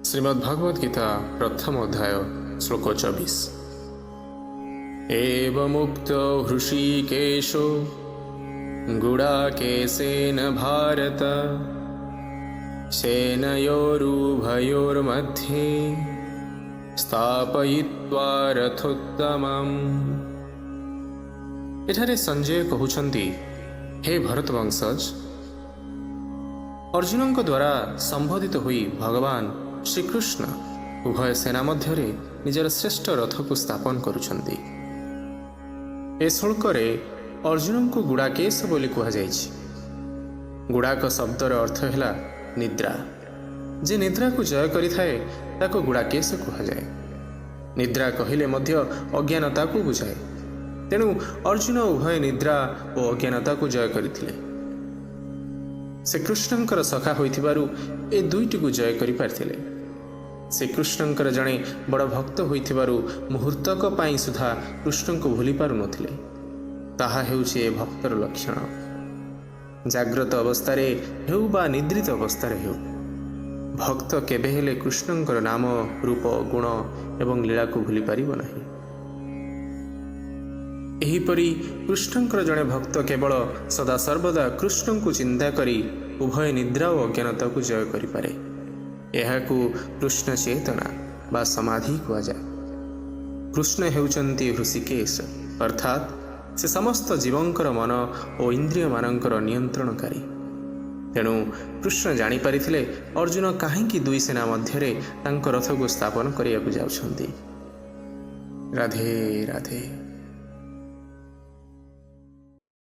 श्रीमद्भगवद गीता प्रथम अध्याय श्लोक 24। एवमुक्तो हृषीकेशो गुडाकेशेन भारत सेनयोरुभयोर्मध्ये स्थापयित्वा रथोत्तमम्। एठारे संजय कहउछन्ति, हे भरतवंशज, अर्जुन द्वारा संबोधित हुई भगवान श्रीकृष्ण उभय सेना मध्य निजर श्रेष्ठ रथ को स्थापन करुछन्ति। ए श्लोकरे अर्जुन को गुड़ाकेश बोली कहुଯାଇଛି। गुड़ाक शब्दर अर्थ है निद्रा। जे निद्रा को जय करिथाए ताको गुड़ाकेश कहुजाए। निद्रा कहिले मध्य अज्ञानता को बुझाए। तेणु अर्जुन उभय निद्रा और अज्ञानता को जय करथिले। श्रीकृष्णंकर सखा होइथिबारु ए दुईटी को जय करि पारथिले। श्रीकृष्णंकर जणे बड़ भक्त होइथिबारु मुहूर्तक पाई सुधा कृष्ण को भूली पारु नथिले। ताहा हेउछि ए भक्तर लक्षण। जाग्रत अवस्थारे हेउ बा निद्रित अवस्थारे हेउ, भक्त केबे हेले कृष्णंकर नाम, रूप, गुण एवं लीला को भूली पारिबो नाही। एहीपरि कृष्णंकर जड़े भक्त केवल सदा सर्वदा कृष्ण को चिंता करी उभय निद्रा और अज्ञानता को जय करिपारे। एहाकु कृष्ण चेतना बा समाधि कुहाଯାଏ। कृष्ण हेउचंती हृषिकेश, अर्थात से समस्त जीवंकर मन और इंद्रिय मानकर नियंत्रणकारी। तेणु कृष्ण जानी पारिथिले अर्जुन काहेकि दुई सेना मध्यरे तांको रथ को स्थापन करिया जाउछंती। राधे राधे।